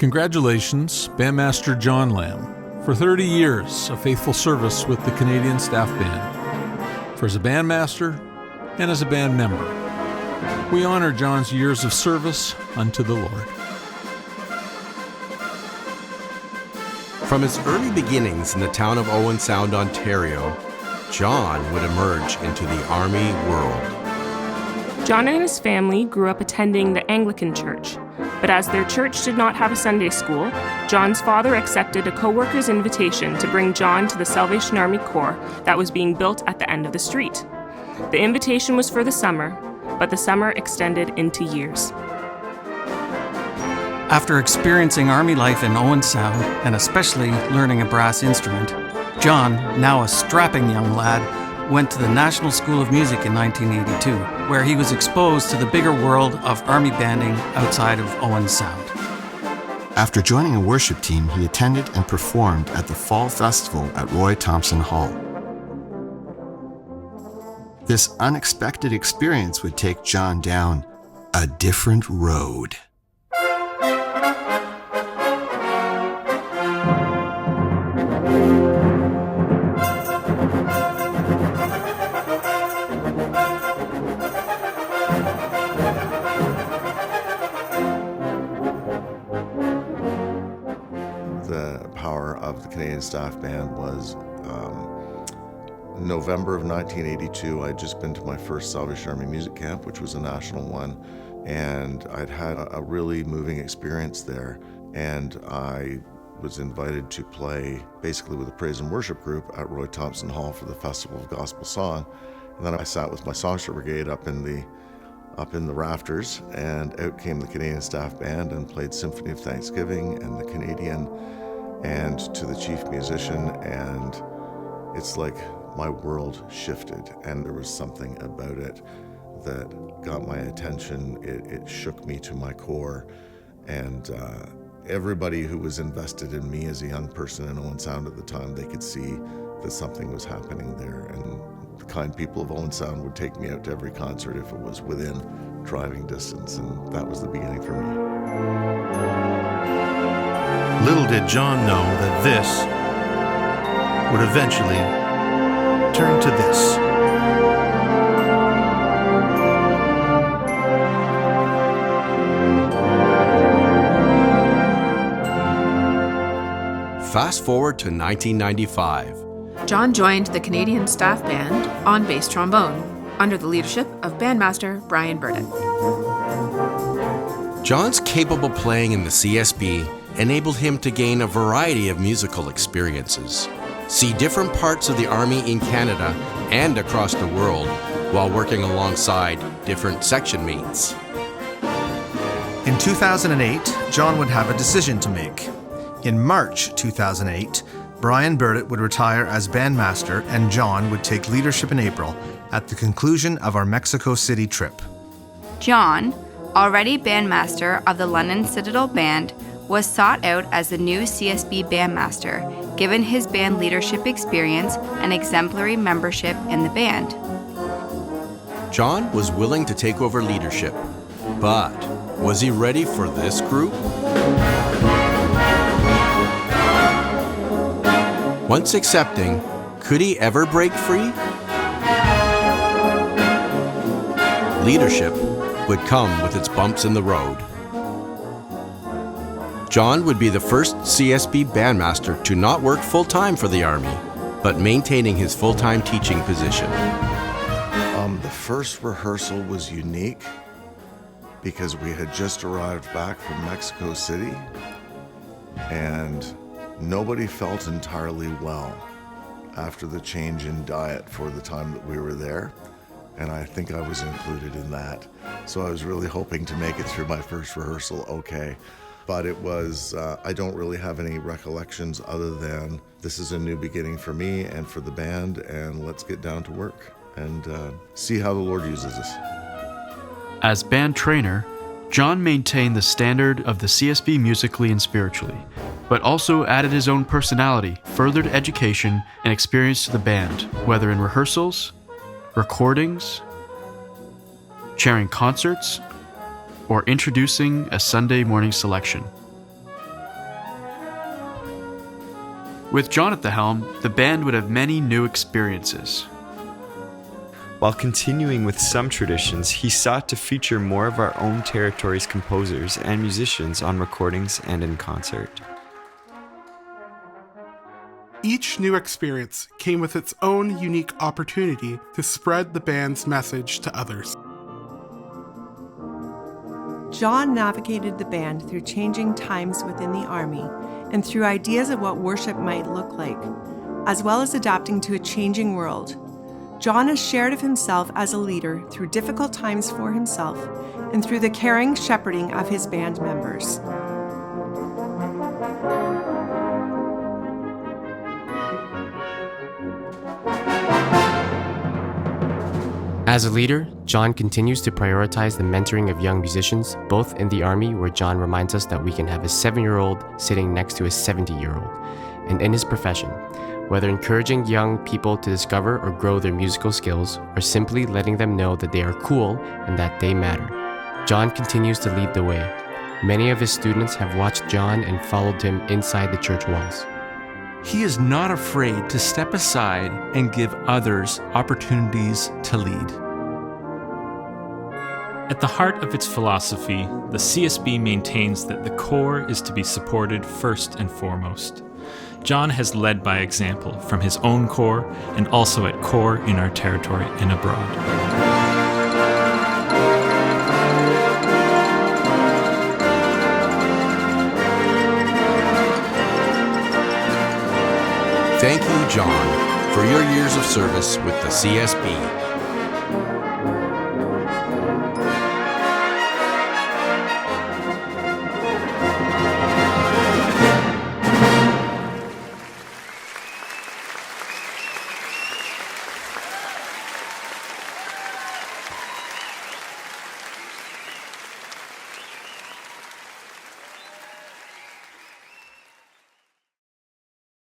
Congratulations, Bandmaster John Lam, for 30 years of faithful service with the Canadian Staff Band, for as a bandmaster and as a band member. We honor John's years of service unto the Lord. From his early beginnings in the town of Owen Sound, Ontario, John would emerge into the Army world. John and his family grew up attending the Anglican Church, but as their church did not have a Sunday school, John's father accepted a co-worker's invitation to bring John to the Salvation Army Corps that was being built at the end of the street. The invitation was for the summer, but the summer extended into years. After experiencing Army life in Owen Sound, and especially learning a brass instrument, John, now a strapping young lad, went to the National School of Music in 1982, where he was exposed to the bigger world of Army banding outside of Owen Sound. After joining a worship team, he attended and performed at the Fall Festival at Roy Thompson Hall. This unexpected experience would take John down a different road. The power of the Canadian Staff Band was November of 1982. I'd just been to my first Salvation Army music camp, which was a national one, and I'd had a really moving experience there. And I was invited to play basically with a praise and worship group at Roy Thompson Hall for the Festival of Gospel Song. And then I sat with my songster brigade up in the rafters, and out came the Canadian Staff Band and played Symphony of Thanksgiving and the Canadian and to the chief musician, and it's like my world shifted, and there was something about it that got my attention. It shook me to my core, and everybody who was invested in me as a young person in Owen Sound at the time, they could see that something was happening there, and the kind people of Owen Sound would take me out to every concert if it was within driving distance, and that was the beginning for me. Little did John know that this would eventually turn to this. Fast forward to 1995. John joined the Canadian Staff Band on bass trombone under the leadership of bandmaster Brian Burdett. John's capable playing in the CSB enabled him to gain a variety of musical experiences, see different parts of the Army in Canada and across the world while working alongside different section mates. In 2008, John would have a decision to make. In March 2008, Brian Burdett would retire as bandmaster, and John would take leadership in April at the conclusion of our Mexico City trip. John, already bandmaster of the London Citadel Band, was sought out as the new CSB bandmaster, given his band leadership experience and exemplary membership in the band. John was willing to take over leadership, but was he ready for this group? Once accepting, could he ever break free? Leadership would come with its bumps in the road. John would be the first CSB bandmaster to not work full-time for the Army, but maintaining his full-time teaching position. The first rehearsal was unique because we had just arrived back from Mexico City, and nobody felt entirely well after the change in diet for the time that we were there, and I think I was included in that. So I was really hoping to make it through my first rehearsal okay. But it was, I don't really have any recollections other than this is a new beginning for me and for the band, and let's get down to work and see how the Lord uses us. As band trainer, John maintained the standard of the CSB musically and spiritually, but also added his own personality, furthered education, and experience to the band, whether in rehearsals, recordings, chairing concerts, or introducing a Sunday morning selection. With John at the helm, the band would have many new experiences. While continuing with some traditions, he sought to feature more of our own territory's composers and musicians on recordings and in concert. Each new experience came with its own unique opportunity to spread the band's message to others. John navigated the band through changing times within the Army and through ideas of what worship might look like, as well as adapting to a changing world. John has shared of himself as a leader through difficult times for himself and through the caring shepherding of his band members. As a leader, John continues to prioritize the mentoring of young musicians, both in the Army, where John reminds us that we can have a 7-year-old sitting next to a 70-year-old, and in his profession, whether encouraging young people to discover or grow their musical skills, or simply letting them know that they are cool and that they matter. John continues to lead the way. Many of his students have watched John and followed him inside the church walls. He is not afraid to step aside and give others opportunities to lead. At the heart of its philosophy, the CSB maintains that the core is to be supported first and foremost. John has led by example from his own core and also at core in our territory and abroad. Thank you, John, for your years of service with the CSB